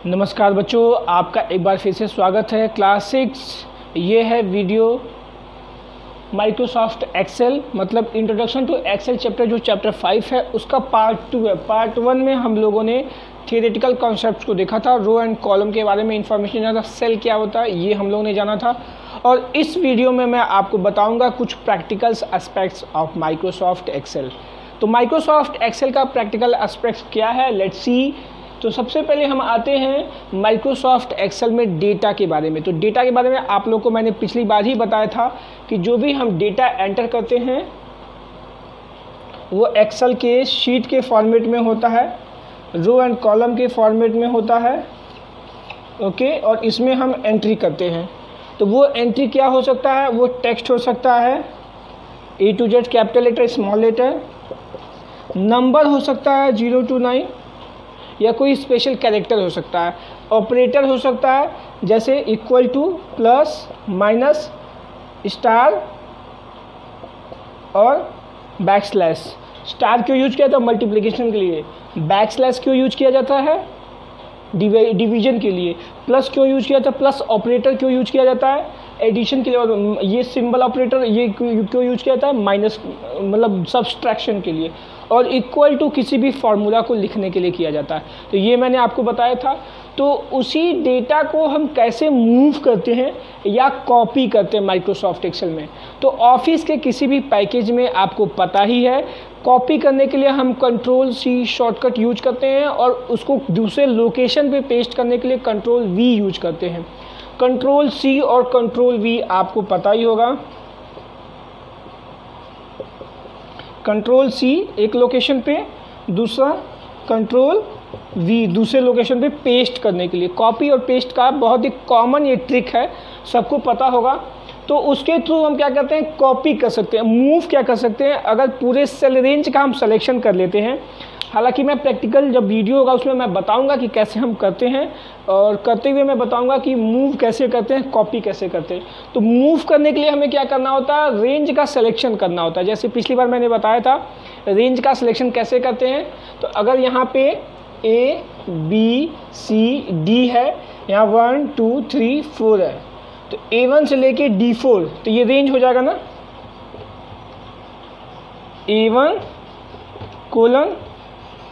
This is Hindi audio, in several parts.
नमस्कार बच्चों, आपका एक बार फिर से स्वागत है क्लास 6। ये है वीडियो माइक्रोसॉफ्ट एक्सेल मतलब इंट्रोडक्शन टू एक्सेल चैप्टर, जो चैप्टर 5 है उसका पार्ट 2 है। पार्ट 1 में हम लोगों ने थियोरेटिकल कॉन्सेप्ट्स को देखा था, रो एंड कॉलम के बारे में इंफॉर्मेशन जाना था, सेल क्या होता है ये हम लोगों ने जाना था। और इस वीडियो में मैं आपको बताऊँगा कुछ practicals aspects of Microsoft Excel. तो माइक्रोसॉफ्ट एक्सेल का प्रैक्टिकल एस्पेक्ट्स क्या है, लेट्स सी। तो सबसे पहले हम आते हैं माइक्रोसॉफ्ट एक्सेल में डेटा के बारे में। तो डेटा के बारे में आप लोग को मैंने पिछली बार ही बताया था कि जो भी हम डेटा एंटर करते हैं वो एक्सेल के शीट के फॉर्मेट में होता है, रो एंड कॉलम के फॉर्मेट में होता है, ओके। और इसमें हम एंट्री करते हैं। तो वो एंट्री क्या हो सकता है, वो टेक्स्ट हो सकता है, A to Z capital letter small letter, number हो सकता है 0 to 9, या कोई स्पेशल कैरेक्टर हो सकता है, ऑपरेटर हो सकता है जैसे equal to, plus, minus, star और बैकस्लैश। स्टार क्यों यूज किया था, मल्टीप्लिकेशन के लिए। बैकस्लैश क्यों यूज किया जाता है, डिवीजन के लिए। प्लस क्यों यूज किया जाता है, प्लस ऑपरेटर क्यों यूज किया जाता है, एडिशन के लिए। और ये सिंबल ऑपरेटर ये क्यों यूज किया जाता है, माइनस मतलब सब्सट्रैक्शन के लिए। और इक्वल टू किसी भी फार्मूला को लिखने के लिए किया जाता है। तो ये मैंने आपको बताया था। तो उसी डेटा को हम कैसे मूव करते हैं या कॉपी करते हैं माइक्रोसॉफ्ट एक्सेल में। तो ऑफिस के किसी भी पैकेज में आपको पता ही है, कॉपी करने के लिए हम Ctrl+C शॉर्टकट यूज करते हैं और उसको दूसरे लोकेशन पे पेस्ट करने के लिए Ctrl+V यूज करते हैं। Ctrl+C और Ctrl+V आपको पता ही होगा। Ctrl+C एक लोकेशन पे, दूसरा Ctrl+V दूसरे लोकेशन पे पेस्ट करने के लिए। कॉपी और पेस्ट का बहुत ही कॉमन ये ट्रिक है, सबको पता होगा। तो उसके थ्रू हम क्या करते हैं, कॉपी कर सकते हैं, मूव क्या कर सकते हैं। अगर पूरे सेल रेंज का हम सिलेक्शन कर लेते हैं, हालांकि मैं प्रैक्टिकल जब वीडियो होगा उसमें मैं बताऊंगा कि कैसे हम करते हैं, और करते हुए मैं बताऊंगा कि मूव कैसे करते हैं, कॉपी कैसे करते हैं। तो मूव करने के लिए हमें क्या करना होता है, रेंज का सिलेक्शन करना होता है। जैसे पिछली बार मैंने बताया था रेंज का सिलेक्शन कैसे करते हैं। तो अगर यहाँ पे A B C D है, यहाँ 1 2 3 4 है, तो A1 से लेके D4, तो ये रेंज हो जाएगा ना, A1 कोलन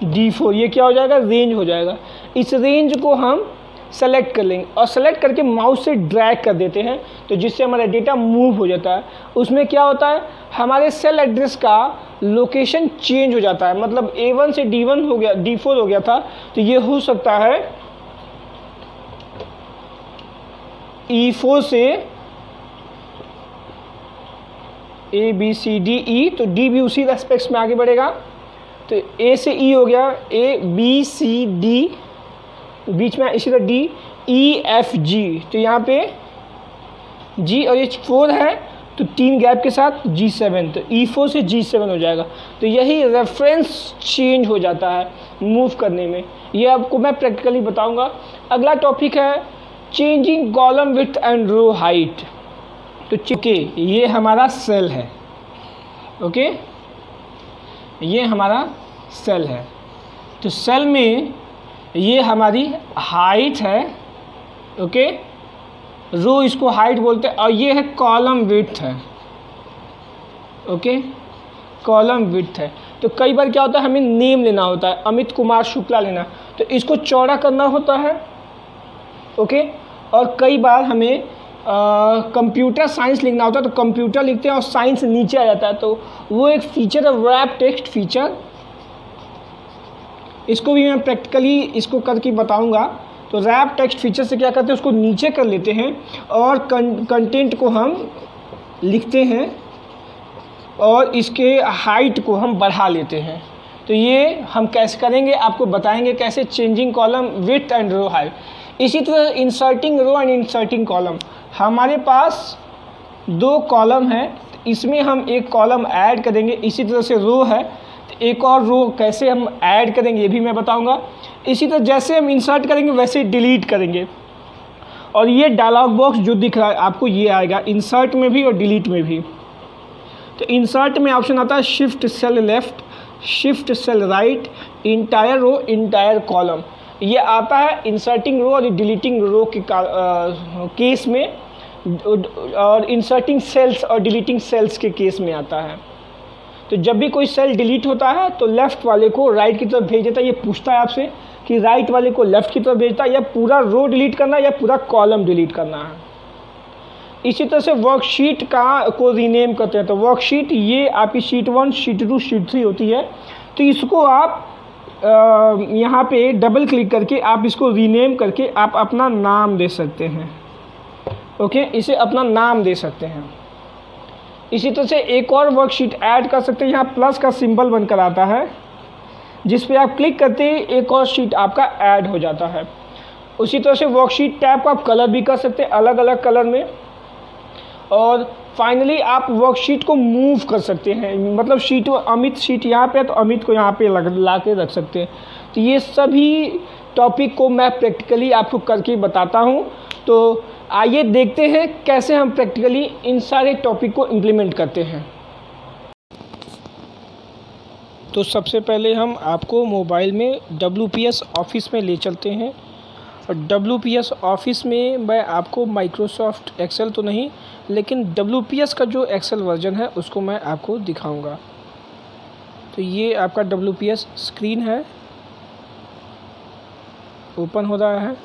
D4, ये क्या हो जाएगा, रेंज हो जाएगा। इस रेंज को हम सेलेक्ट कर लेंगे और सेलेक्ट करके माउस से ड्रैग कर देते हैं, तो जिससे हमारा डेटा मूव हो जाता है। उसमें क्या होता है, हमारे सेल एड्रेस का लोकेशन चेंज हो जाता है। मतलब A1 से D1 हो गया, D4 हो गया था, तो ये हो सकता है E4 से A B C D E, तो D भी उसी रेस्पेक्ट्स में आगे बढ़ेगा। तो A से E हो गया, A B C D, बीच में इसी तरह D E F G, तो यहाँ पे G और ये 4 है, तो 3 गैप के साथ G7, तो E4 से G7 हो जाएगा। तो यही रेफरेंस चेंज हो जाता है मूव करने में, ये आपको मैं प्रैक्टिकली बताऊंगा। अगला टॉपिक है changing column width and row height. तो चूँकि ये हमारा सेल है, ओके, ये हमारा सेल है, तो सेल में ये हमारी हाइट है, ओके, रो इसको हाइट बोलते हैं, और ये है कॉलम विड्थ है, ओके, कॉलम विड्थ है। तो कई बार क्या होता है, हमें नेम लेना होता है, अमित कुमार शुक्ला लेना, तो इसको चौड़ा करना होता है, ओके। और कई बार हमें कंप्यूटर साइंस लिखना होता है, तो कंप्यूटर लिखते हैं और साइंस नीचे आ जाता है, तो वो एक फीचर है रैप टेक्स्ट फीचर। इसको भी मैं प्रैक्टिकली इसको करके बताऊंगा। तो रैप टेक्स्ट फीचर से क्या करते हैं, उसको नीचे कर लेते हैं और कंटेंट को हम लिखते हैं और इसके हाइट को हम बढ़ा लेते हैं। तो ये हम कैसे करेंगे आपको बताएंगे, कैसे changing column width and row height. इसी तरह inserting row and inserting column. हमारे पास 2 कॉलम है, इसमें हम एक कॉलम ऐड करेंगे। इसी तरह से रो है, तो एक और रो कैसे हम ऐड करेंगे ये भी मैं बताऊंगा। इसी तरह जैसे हम इंसर्ट करेंगे वैसे डिलीट करेंगे। और ये डायलॉग बॉक्स जो दिख रहा है आपको ये आएगा इंसर्ट में भी और डिलीट में भी। तो इंसर्ट में ऑप्शन आता है shift cell left, shift cell right, entire row, entire column. ये आता है इंसर्टिंग रो और डिलीटिंग रो के केस में, और इंसर्टिंग सेल्स और डिलीटिंग सेल्स के केस में आता है। तो जब भी कोई सेल डिलीट होता है तो लेफ़्ट वाले को राइट की तरफ भेज देता है। ये पूछता है आपसे कि राइट वाले को लेफ़्ट की तरफ भेजता है, या पूरा रो डिलीट करना है या पूरा कॉलम डिलीट करना है। इसी तरह से वर्कशीट को रीनेम करते हैं। तो वर्कशीट ये आपकी शीट 1, शीट 2, शीट 3 होती है। तो इसको आप यहाँ पे डबल क्लिक करके आप इसको रीनेम करके आप अपना नाम दे सकते हैं। ओके, इसे अपना नाम दे सकते हैं। इसी तरह से एक और वर्कशीट ऐड कर सकते हैं। यहाँ प्लस का सिंबल बनकर आता है, जिस पे आप क्लिक करते ही एक और शीट आपका ऐड हो जाता है। उसी तरह से वर्कशीट टैब को आप कलर भी कर सकते हैं अलग अलग कलर में। और फाइनली आप वर्कशीट को मूव कर सकते हैं, मतलब शीट अमित शीट यहाँ पे है तो अमित को यहाँ पे ला के रख सकते हैं। तो ये सभी टॉपिक को मैं प्रैक्टिकली आपको करके बताता हूँ। तो आइए देखते हैं कैसे हम प्रैक्टिकली इन सारे टॉपिक को इम्प्लीमेंट करते हैं। तो सबसे पहले हम आपको मोबाइल में WPS ऑफिस में ले चलते हैं। और WPS ऑफिस में मैं आपको माइक्रोसॉफ्ट एक्सेल तो नहीं, लेकिन WPS का जो एक्सेल वर्जन है उसको मैं आपको दिखाऊंगा। तो ये आपका WPS स्क्रीन है, ओपन हो रहा है।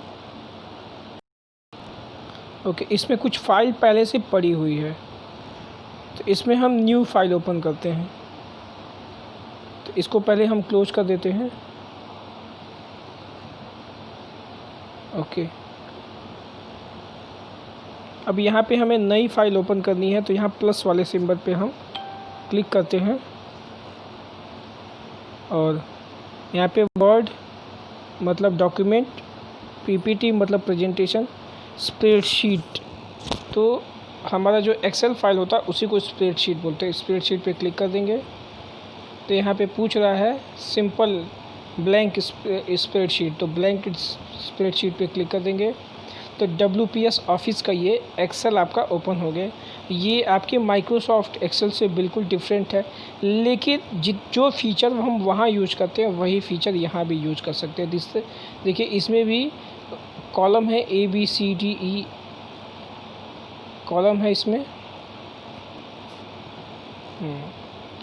ओके, इसमें कुछ फ़ाइल पहले से पड़ी हुई है, तो इसमें हम न्यू फाइल ओपन करते हैं। तो इसको पहले हम क्लोज कर देते हैं। ओके, अब यहाँ पे हमें नई फाइल ओपन करनी है, तो यहाँ प्लस वाले सिंबल पे हम क्लिक करते हैं और यहाँ पे वर्ड मतलब डॉक्यूमेंट, PPT मतलब प्रेजेंटेशन, स्प्रेडशीट, तो हमारा जो एक्सेल फाइल होता है उसी को स्प्रेडशीट बोलते हैं। स्प्रेडशीट पे क्लिक कर देंगे तो यहाँ पे पूछ रहा है सिंपल ब्लैंक स्प्रेडशीट, तो ब्लैंक स्प्रेडशीट पे क्लिक कर देंगे तो WPS ऑफिस का ये एक्सेल आपका ओपन हो गया। ये आपके माइक्रोसॉफ्ट एक्सेल से बिल्कुल डिफरेंट है, लेकिन जो फीचर हम वहाँ यूज करते हैं वही फीचर यहाँ भी यूज कर सकते हैं। जिससे देखिए इसमें भी कॉलम है ABCDE कॉलम है इसमें,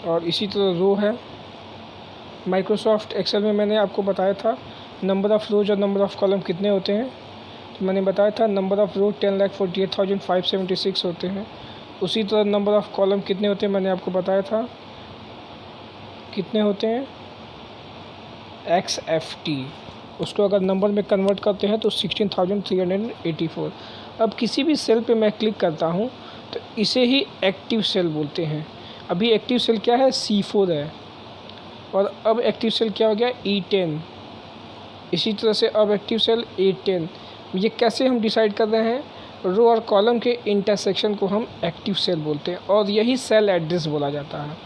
और इसी तरह रो है। माइक्रोसॉफ्ट एक्सेल में मैंने आपको बताया था नंबर ऑफ़ रोज और नंबर ऑफ़ कॉलम कितने होते हैं, तो मैंने बताया था नंबर ऑफ़ रो 10,48,576 होते हैं। उसी तरह नंबर ऑफ़ कॉलम कितने होते हैं मैंने आपको बताया था, कितने होते हैं XFT। उसको अगर नंबर में कन्वर्ट करते हैं तो 16,384। अब किसी भी सेल पे मैं क्लिक करता हूँ तो इसे ही एक्टिव सेल बोलते हैं। अभी एक्टिव सेल क्या है, C4 है, और अब एक्टिव सेल क्या हो गया, E10। इसी तरह से अब एक्टिव सेल A10। ये कैसे हम डिसाइड कर रहे हैं, रो और कॉलम के इंटरसेक्शन को हम एक्टिव सेल बोलते हैं, और यही सेल एड्रेस बोला जाता है।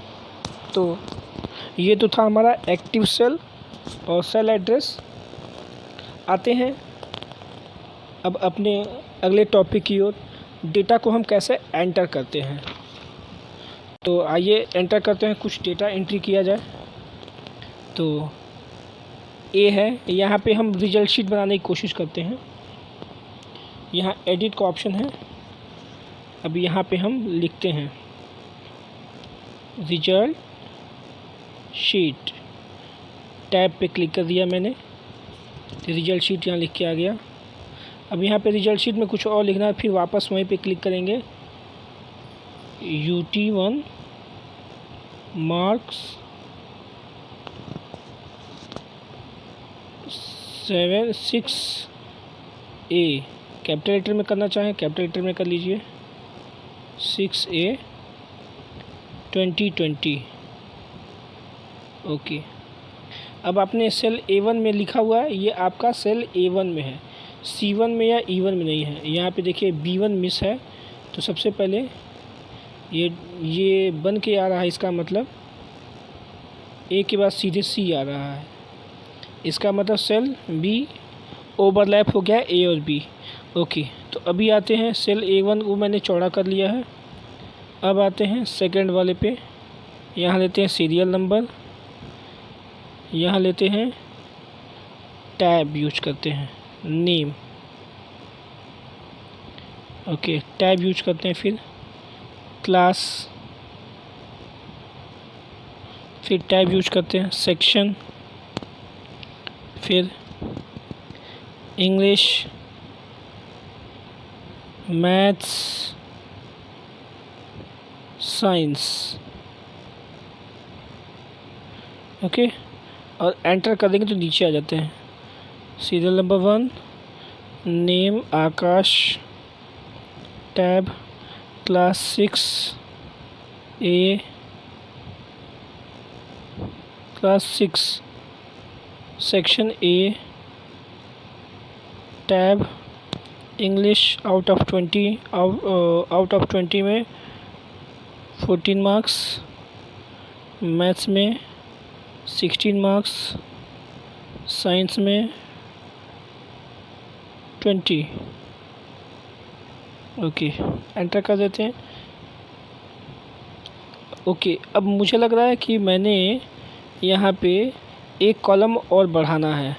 तो ये तो था हमारा एक्टिव सेल और सेल एड्रेस। आते हैं अब अपने अगले टॉपिक की ओर, डेटा को हम कैसे एंटर करते हैं। तो आइए एंटर करते हैं, कुछ डेटा एंट्री किया जाए। तो ए है, यहाँ पे हम रिजल्ट शीट बनाने की कोशिश करते हैं। यहाँ एडिट का ऑप्शन है। अब यहाँ पे हम लिखते हैं रिजल्ट शीट, टैब पे क्लिक कर दिया मैंने, तो रिजल्ट शीट यहाँ लिख के आ गया। अब यहाँ पे रिजल्ट शीट में कुछ और लिखना है, फिर वापस वहीं पे क्लिक करेंगे, UT1 marks 6A, capital letter में करना चाहें कैपिटल लेटर में कर लीजिए, 6A 2020। ओके, अब आपने सेल A1 में लिखा हुआ है, ये आपका सेल A1 में है, C1 में या E1 में नहीं है। यहाँ पे देखिए B1 मिस है, तो सबसे पहले ये बन के आ रहा है, इसका मतलब A के बाद सीधे C आ रहा है, इसका मतलब सेल B ओवरलैप हो गया है A और B। ओके, तो अभी आते हैं सेल A1 को मैंने चौड़ा कर लिया है। अब आते हैं सेकंड वाले पे, यहाँ लेते हैं सीरियल नंबर, यहाँ लेते हैं टैब यूज करते हैं, नेम, ओके, टैब यूज करते हैं। फिर क्लास, फिर टैब यूज करते हैं, सेक्शन, फिर इंग्लिश, मैथ्स, साइंस, ओके, और एंटर कर देंगे तो नीचे आ जाते हैं। Serial number 1, name Akash, tab class 6 A, class 6 section A, tab English out of 20, out of 20 में 14 मार्क्स, मैथ्स में 16 मार्क्स, साइंस में 20, ओके, एंटर कर देते हैं। ओके, अब मुझे लग रहा है कि मैंने यहाँ पे एक कॉलम और बढ़ाना है।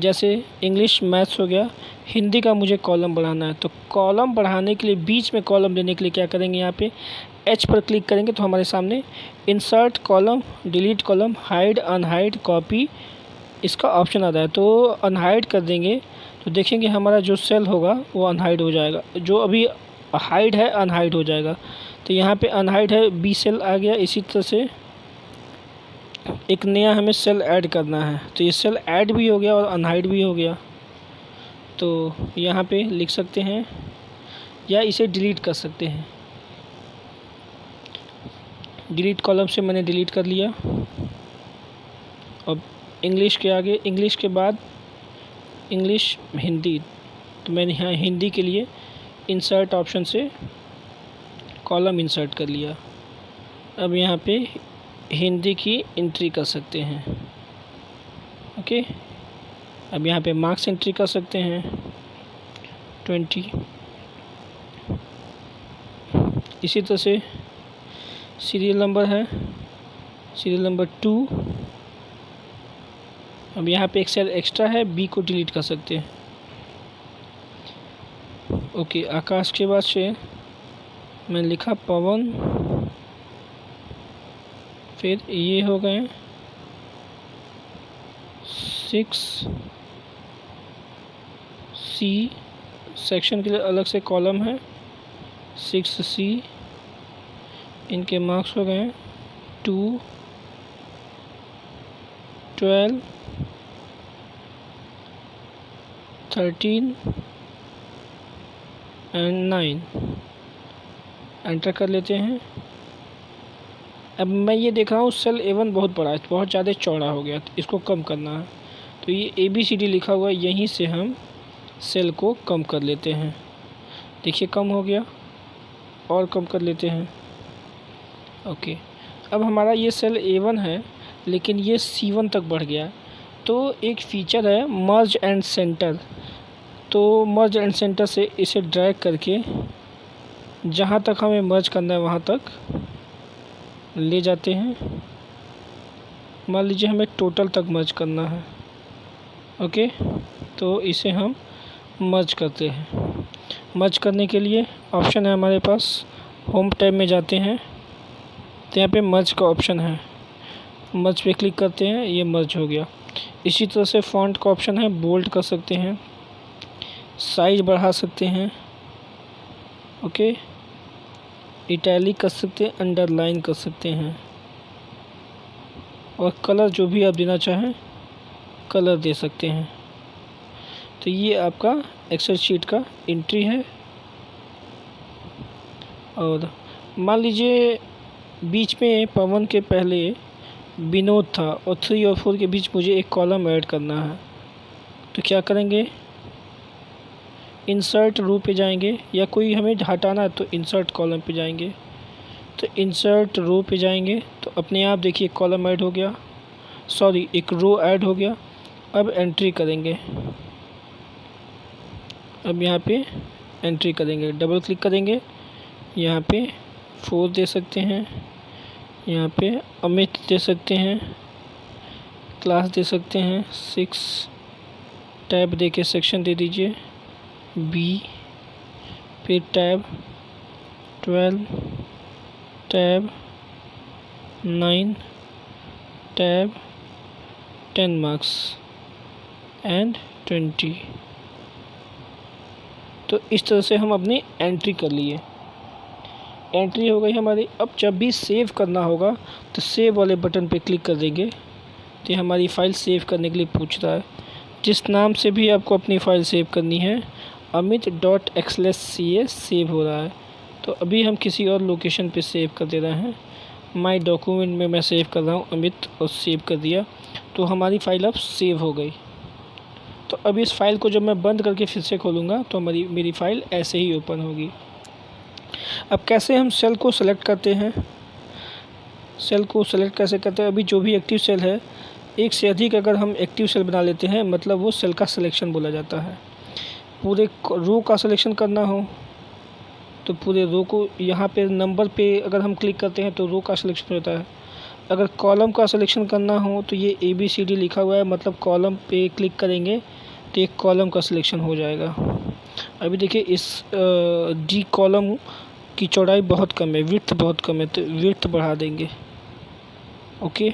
जैसे इंग्लिश मैथ्स हो गया, हिंदी का मुझे कॉलम बढ़ाना है। तो कॉलम बढ़ाने के लिए, बीच में कॉलम देने के लिए क्या करेंगे, यहाँ पे एच पर क्लिक करेंगे तो हमारे सामने insert column, delete column, hide, unhide, copy, इसका ऑप्शन आता है। तो अनहाइड कर देंगे तो देखेंगे हमारा जो सेल होगा वो अनहाइड हो जाएगा, जो अभी हाइड है अनहाइड हो जाएगा। तो यहाँ पे अनहाइड है, बी सेल आ गया। इसी तरह से एक नया हमें सेल ऐड करना है, तो ये सेल ऐड भी हो गया और अनहाइड भी हो गया। तो यहाँ पे लिख सकते हैं या इसे डिलीट कर सकते हैं। डिलीट कॉलम से मैंने डिलीट कर लिया। अब इंग्लिश के आगे, इंग्लिश के बाद इंग्लिश हिंदी, तो मैंने यहाँ हिंदी के लिए इंसर्ट ऑप्शन से कॉलम इंसर्ट कर लिया। अब यहाँ पे हिंदी की एंट्री कर सकते हैं, ओके। अब यहाँ पे मार्क्स एंट्री कर सकते हैं 20। इसी तरह से सीरियल नंबर है, सीरियल नंबर 2। अब यहाँ पे एक सेल एक्स्ट्रा है, बी को डिलीट कर सकते हैं, ओके। आकाश के बाद से मैंने लिखा पवन, फिर ये हो गए 6 सी, सेक्शन के लिए अलग से कॉलम है 6C, इनके मार्क्स हो गए 2, 12, 13 एंड 9, एंटर कर लेते हैं। अब मैं ये देख रहा हूँ सेल A1 बहुत बड़ा है, बहुत ज़्यादा चौड़ा हो गया, तो इसको कम करना है। तो ये ABCD लिखा हुआ है, यहीं से हम सेल को कम कर लेते हैं। देखिए कम हो गया, और कम कर लेते हैं, ओके। अब हमारा ये सेल A1 है, लेकिन ये C1 तक बढ़ गया। तो एक फ़ीचर है मर्ज एंड सेंटर, तो मर्ज एंड सेंटर से इसे ड्रैग करके जहाँ तक हमें मर्ज करना है वहाँ तक ले जाते हैं। मान लीजिए हमें टोटल तक मर्ज करना है, ओके। तो इसे हम मर्ज करते हैं। मर्ज करने के लिए ऑप्शन है हमारे पास, होम टैब में जाते हैं तो यहाँ पे मर्ज का ऑप्शन है, मर्ज पे क्लिक करते हैं, ये मर्ज हो गया। इसी तरह से फ़ॉन्ट का ऑप्शन है, बोल्ड कर सकते हैं, साइज़ बढ़ा सकते हैं, ओके। इटैलिक कर सकते हैं, अंडरलाइन कर सकते हैं, और कलर जो भी आप देना चाहें कलर दे सकते हैं। तो ये आपका एक्सेल शीट का एंट्री है। और मान लीजिए बीच में पवन के पहले विनोद था और 3 और 4 के बीच मुझे एक कॉलम ऐड करना है, तो क्या करेंगे, इंसर्ट रो पे जाएंगे, या कोई हमें हटाना है तो इंसर्ट कॉलम पे जाएंगे। तो इंसर्ट रो पे जाएंगे तो अपने आप देखिए कॉलम ऐड हो गया, सॉरी एक रो ऐड हो गया। अब एंट्री करेंगे, अब यहाँ पे एंट्री करेंगे, डबल क्लिक करेंगे, यहाँ पे 4 दे सकते हैं, यहाँ पे अमित दे सकते हैं, क्लास दे सकते हैं 6 टैब दे के सेक्शन दे दीजिए बी, फिर tab 12, tab 9, tab 10 marks and 20। तो इस तरह से हम अपनी एंट्री कर लिए। एंट्री हो गई हमारी। अब जब भी सेव करना होगा तो सेव वाले बटन पे क्लिक कर देंगे तो हमारी फ़ाइल सेव करने के लिए पूछ रहा है। जिस नाम से भी आपको अपनी फ़ाइल सेव करनी है, amit.xlscs सेव हो रहा है। तो अभी हम किसी और लोकेशन पे सेव कर दे रहे हैं। माय डॉक्यूमेंट में मैं सेव कर रहा हूँ अमित, और सेव कर दिया। तो हमारी फ़ाइल अब सेव हो गई। तो अब इस फ़ाइल को जब मैं बंद करके फिर से खोलूँगा तो मेरी फ़ाइल ऐसे ही ओपन होगी। अब कैसे हम सेल को सेलेक्ट करते हैं, सेल को सेलेक्ट कैसे करते हैं? अभी जो भी एक्टिव सेल है, एक से अधिक अगर हम एक्टिव सेल बना लेते हैं मतलब वो सेल का सिलेक्शन बोला जाता है। पूरे रो का सिलेक्शन करना हो तो पूरे रो को, यहाँ पे नंबर पे अगर हम क्लिक करते हैं तो रो का सिलेक्शन होता है। अगर कॉलम का सिलेक्शन करना हो तो ये ABCD लिखा हुआ है, मतलब कॉलम पे क्लिक करेंगे तो एक कॉलम का सिलेक्शन हो जाएगा। अभी देखिए इस डी कॉलम की चौड़ाई बहुत कम है, विड्थ बहुत कम है, तो विड्थ बढ़ा देंगे। ओके,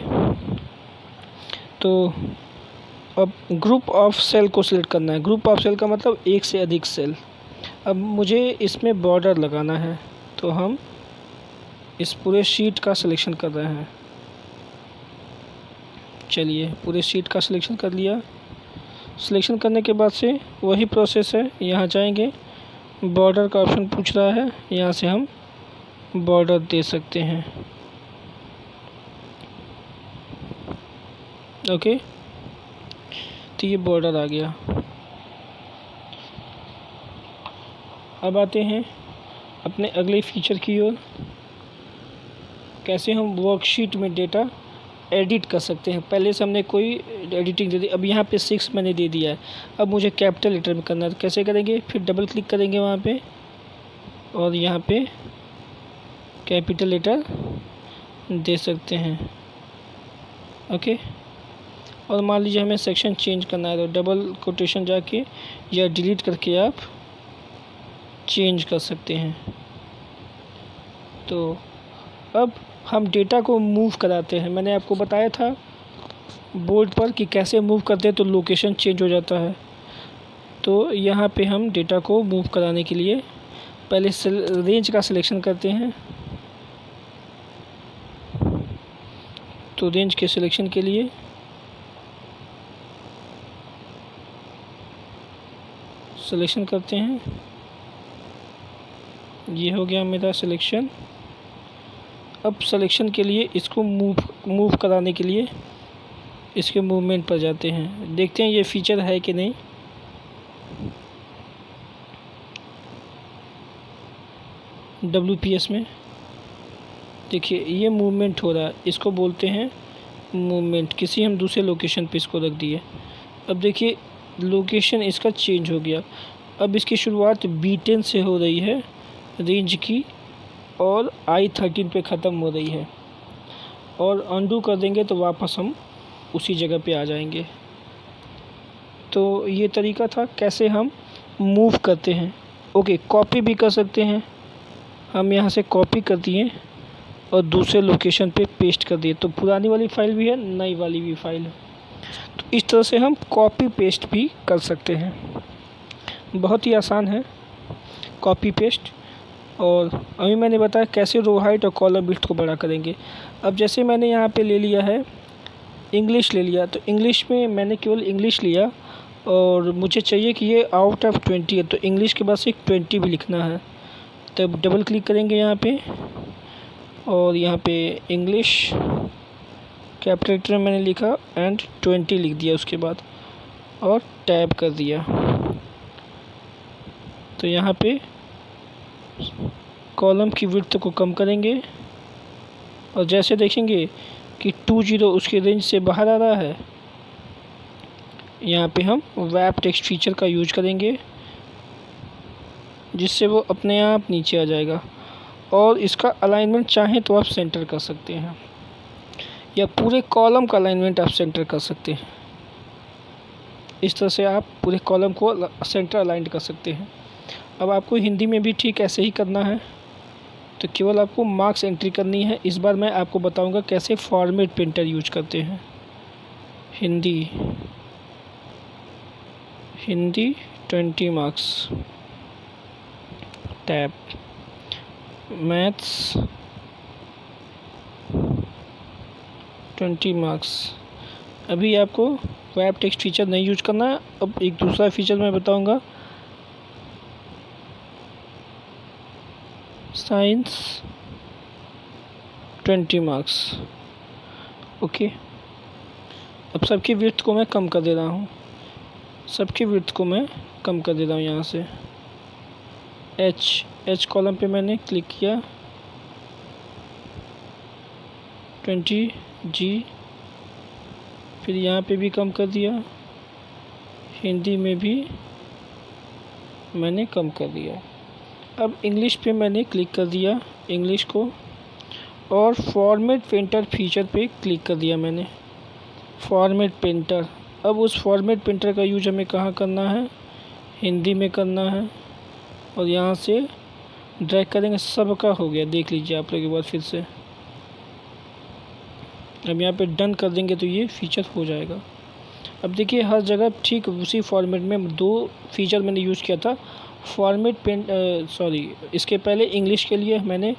तो अब ग्रुप ऑफ सेल को सिलेक्ट करना है। ग्रुप ऑफ सेल का मतलब एक से अधिक सेल। अब मुझे इसमें बॉर्डर लगाना है तो हम इस पूरे शीट का सिलेक्शन कर रहे हैं। चलिए पूरे शीट का सिलेक्शन कर लिया। सिलेक्शन करने के बाद से वही प्रोसेस है, यहाँ जाएंगे, बॉर्डर का ऑप्शन पूछ रहा है, यहाँ से हम बॉर्डर दे सकते हैं। ओके, तो ये बॉर्डर आ गया। अब आते हैं अपने अगले फीचर की ओर, कैसे हम वर्कशीट में डेटा एडिट कर सकते हैं। पहले से हमने कोई एडिटिंग दे दी, अब यहाँ पे 6 मैंने दे दिया है। अब मुझे कैपिटल लेटर में करना है, तो कैसे करेंगे? फिर डबल क्लिक करेंगे वहाँ पे और यहाँ पे कैपिटल लेटर दे सकते हैं। ओके, और मान लीजिए हमें सेक्शन चेंज करना है तो डबल कोटेशन जाके या डिलीट करके आप चेंज कर सकते हैं। तो अब हम डेटा को मूव कराते हैं। मैंने आपको बताया था बोर्ड पर कि कैसे मूव करते हैं तो लोकेशन चेंज हो जाता है। तो यहाँ पे हम डेटा को मूव कराने के लिए पहले रेंज का सिलेक्शन करते हैं। तो रेंज के सिलेक्शन के लिए सिलेक्शन करते हैं, ये हो गया मेरा सिलेक्शन। अब सिलेक्शन के लिए इसको मूव कराने के लिए इसके मूवमेंट पर जाते हैं, देखते हैं ये फीचर है कि नहीं। WPS में देखिए ये मूवमेंट हो रहा है, इसको बोलते हैं मूवमेंट। किसी हम दूसरे लोकेशन पे इसको रख दिए। अब देखिए लोकेशन इसका चेंज हो गया। अब इसकी शुरुआत B10 से हो रही है रेंज की और I13 पे ख़त्म हो रही है, और अंडू कर देंगे तो वापस हम उसी जगह पे आ जाएंगे। तो ये तरीका था कैसे हम मूव करते हैं। ओके, कॉपी भी कर सकते हैं। हम यहाँ से कॉपी कर दिए और दूसरे लोकेशन पे पेस्ट कर दिए, तो पुरानी वाली फ़ाइल भी है, नई वाली भी फ़ाइल है। तो इस तरह से हम कॉपी पेस्ट भी कर सकते हैं। बहुत ही आसान है कॉपी पेस्ट। और अभी मैंने बताया कैसे रो हाइट और कॉलम विड्थ को बड़ा करेंगे। अब जैसे मैंने यहाँ पे ले लिया है इंग्लिश ले लिया, तो इंग्लिश में मैंने केवल इंग्लिश लिया और मुझे चाहिए कि ये आउट ऑफ 20 है, तो इंग्लिश के बाद से 20 भी लिखना है। तब डबल क्लिक करेंगे यहाँ पे और यहाँ पे इंग्लिश कैपिटल लेटर में मैंने लिखा एंड 20 लिख दिया उसके बाद, और टैब कर दिया। तो यहाँ पे कॉलम की विड्थ को कम करेंगे और जैसे देखेंगे कि 20 उसके रेंज से बाहर आ रहा है, यहाँ पे हम वैप टेक्स्ट फीचर का यूज करेंगे जिससे वो अपने आप नीचे आ जाएगा। और इसका अलाइनमेंट चाहें तो आप सेंटर कर सकते हैं या पूरे कॉलम का अलाइनमेंट आप सेंटर कर सकते हैं। इस तरह से आप पूरे कॉलम को सेंटर अलाइन कर सकते हैं। अब आपको हिंदी में भी ठीक ऐसे ही करना है, तो केवल आपको मार्क्स एंट्री करनी है। इस बार मैं आपको बताऊंगा कैसे फॉर्मेट प्रिंटर यूज करते हैं। Hindi 20 marks, tab maths 20 marks. अभी आपको वेब टेक्स्ट फीचर नहीं यूज करना है। अब एक दूसरा फीचर मैं बताऊंगा, साइंस 20 मार्क्स। ओके, अब सबकी विड्थ को मैं कम कर दे रहा हूँ, यहाँ से एच कॉलम पे मैंने क्लिक किया, 20G, फिर यहाँ पे भी कम कर दिया, हिंदी में भी मैंने कम कर दिया। अब इंग्लिश पे मैंने क्लिक कर दिया, इंग्लिश को, और फॉर्मेट प्रिंटर फीचर पे क्लिक कर दिया मैंने, फॉर्मेट प्रिंटर। अब उस फॉर्मेट प्रिंटर का यूज हमें कहाँ करना है, हिंदी में करना है, और यहाँ से ड्रैग करेंगे, सबका हो गया, देख लीजिए आप लोग एक बार फिर से। अब यहाँ पे डन कर देंगे तो ये फीचर हो जाएगा। अब देखिए हर जगह ठीक उसी फॉर्मेट में 2 फीचर मैंने यूज़ किया था। इसके पहले इंग्लिश के लिए मैंने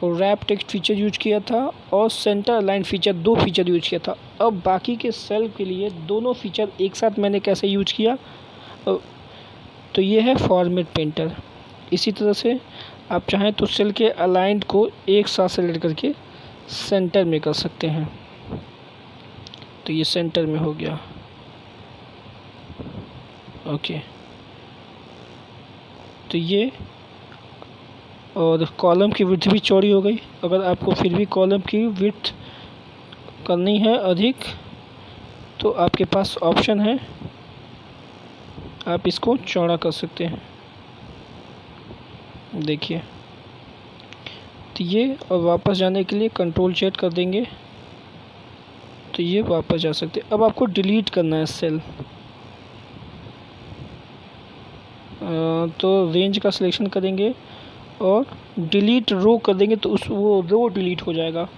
रैप टेक्स्ट फीचर यूज किया था और centre align feature, 2 feature use किया था। अब बाकी के सेल के लिए दोनों फीचर एक साथ मैंने कैसे यूज किया, तो ये है फॉर्मेट प्रिंटर। इसी तरह से आप चाहें तो सेल के अलाइंड को एक साथ सेलेक्ट करके सेंटर में कर सकते हैं, तो ये सेंटर में हो गया। ओके, तो ये, और कॉलम की विड्थ भी चौड़ी हो गई। अगर आपको फिर भी कॉलम की विड्थ करनी है अधिक, तो आपके पास ऑप्शन है, आप इसको चौड़ा कर सकते हैं, देखिए। तो ये, और वापस जाने के लिए Ctrl Z कर देंगे तो ये वापस जा सकते हैं। अब आपको डिलीट करना है सेल, तो रेंज का सिलेक्शन करेंगे और डिलीट रो कर देंगे, तो वो रो डिलीट हो जाएगा।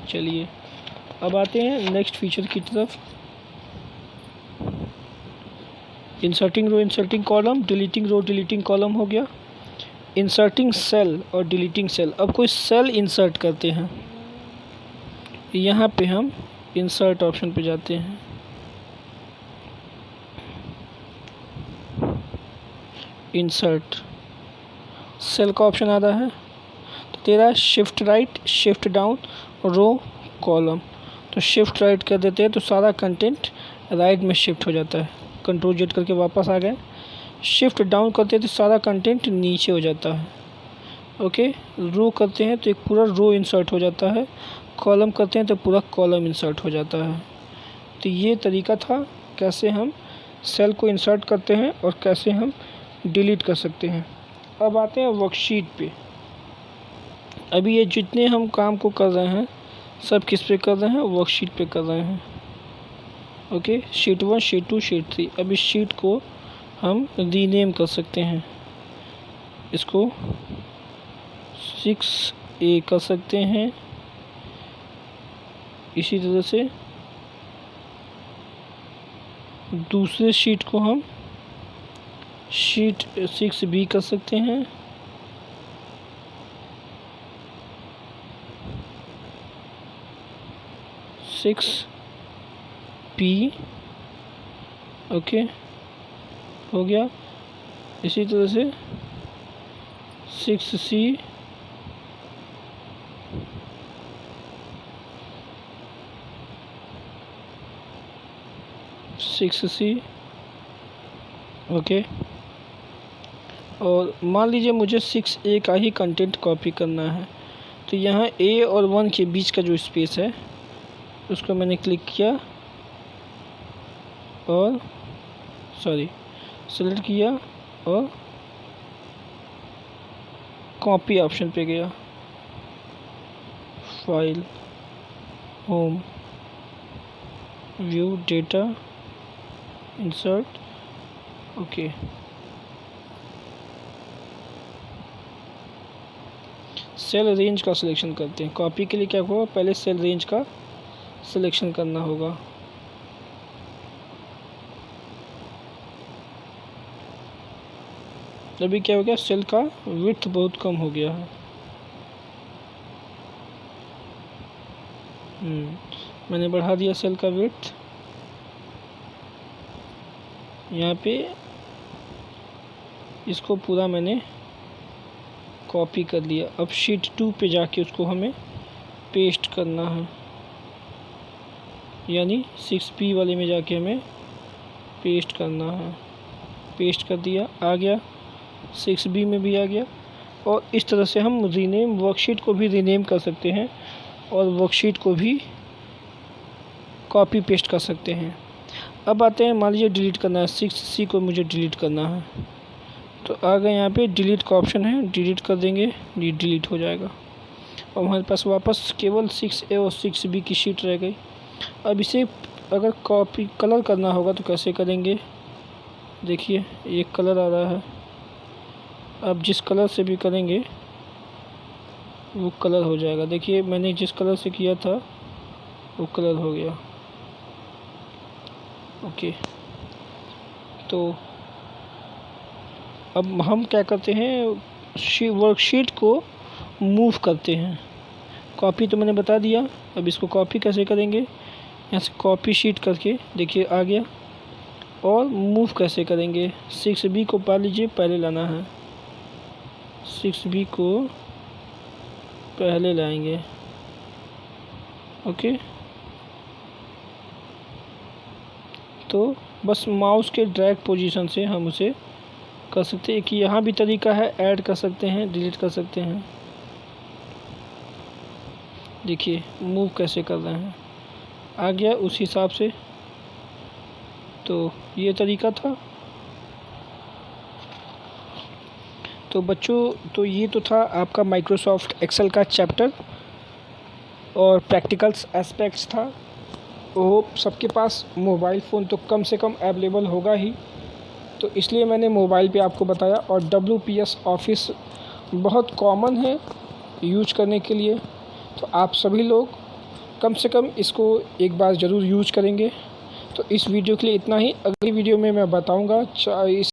चलिए अब आते हैं नेक्स्ट फीचर की तरफ। इंसर्टिंग रो, इंसर्टिंग कॉलम, डिलीटिंग रो, डिलीटिंग कॉलम हो गया। इंसर्टिंग सेल और डिलीटिंग सेल। अब कोई सेल इंसर्ट करते हैं, यहाँ पे हम इंसर्ट ऑप्शन पे जाते हैं, इंसर्ट सेल का ऑप्शन आ रहा है, तो तेरा शिफ्ट राइट, शिफ्ट डाउन, रो, कॉलम। तो शिफ्ट राइट कर देते हैं तो सारा कंटेंट राइट में शिफ्ट हो जाता है। Ctrl Z करके वापस आ गए। शिफ्ट डाउन करते हैं तो सारा कंटेंट नीचे हो जाता है। ओके, रो करते हैं तो एक पूरा रो इंसर्ट हो जाता है, कॉलम करते हैं तो पूरा कॉलम इंसर्ट हो जाता है। तो ये तरीका था कैसे हम सेल को इंसर्ट करते हैं और कैसे हम डिलीट कर सकते हैं। अब आते हैं वर्कशीट पे। अभी ये जितने हम काम को कर रहे हैं सब किस पे कर रहे हैं, वर्कशीट पे कर रहे हैं। Okay, sheet 1, sheet 2, sheet 3। अब इस शीट को हम रीनेम कर सकते हैं, इसको 6A कर सकते हैं। इसी तरह से दूसरे शीट को हम शीट 6B कर सकते हैं। P, ओके, हो गया। इसी तरह से 6C, 6C, ओके। और मान लीजिए मुझे 6A का ही कंटेंट कॉपी करना है, तो यहाँ A और 1 के बीच का जो स्पेस है उसको मैंने क्लिक किया और सेलेक्ट किया और कॉपी ऑप्शन पे गया, file, home, view data, insert, okay. Cell range का सिलेक्शन करते हैं। कॉपी के लिए क्या होगा, पहले सेल रेंज का सिलेक्शन करना होगा। अभी क्या हो गया, सेल का विड्थ बहुत कम हो गया है। मैंने बढ़ा दिया सेल का विड्थ। यहाँ पे इसको पूरा मैंने कॉपी कर लिया। अब शीट 2 पे जाके उसको हमें पेस्ट करना है, यानी 6B वाले में जाके हमें पेस्ट करना है। पेस्ट कर दिया, आ गया, 6B में भी आ गया। और इस तरह से हम रीनेम, वर्कशीट को भी रीनेम कर सकते हैं और वर्कशीट को भी कॉपी पेस्ट कर सकते हैं। अब आते हैं, मान लीजिए डिलीट करना है, 6C को मुझे डिलीट करना है, तो आ गए यहाँ पे डिलीट का ऑप्शन है, डिलीट कर देंगे, ये डिलीट हो जाएगा और हमारे पास वापस केवल 6A और 6B की शीट रह गई। अब इसे अगर कॉपी कलर करना होगा तो कैसे करेंगे, देखिए एक कलर आ रहा है। अब जिस कलर से भी करेंगे वो कलर हो जाएगा। देखिए मैंने जिस कलर से किया था वो कलर हो गया, ओके। तो अब हम क्या करते हैं, वर्कशीट को मूव करते हैं। कॉपी तो मैंने बता दिया, अब इसको कॉपी कैसे करेंगे, यहाँ से कॉपी शीट करके देखिए आ गया। और मूव कैसे करेंगे, 6B को पा लीजिए, पहले लाना है, 6B को पहले लाएंगे, ओके। तो बस माउस के ड्रैग पोजीशन से हम उसे कर सकते हैं कि यहाँ भी तरीका है, ऐड कर सकते हैं, डिलीट कर सकते हैं। देखिए मूव कैसे कर रहे हैं, आ गया उस हिसाब से। तो ये तरीका था। तो बच्चों, तो ये तो था आपका माइक्रोसॉफ्ट एक्सेल का चैप्टर और प्रैक्टिकल्स एस्पेक्ट्स था। वो सबके पास मोबाइल फ़ोन तो कम से कम अवेलेबल होगा ही, तो इसलिए मैंने मोबाइल पे आपको बताया। और WPS ऑफिस बहुत कॉमन है यूज करने के लिए, तो आप सभी लोग कम से कम इसको एक बार ज़रूर यूज करेंगे। तो इस वीडियो के लिए इतना ही। अगली वीडियो में मैं बताऊंगा इस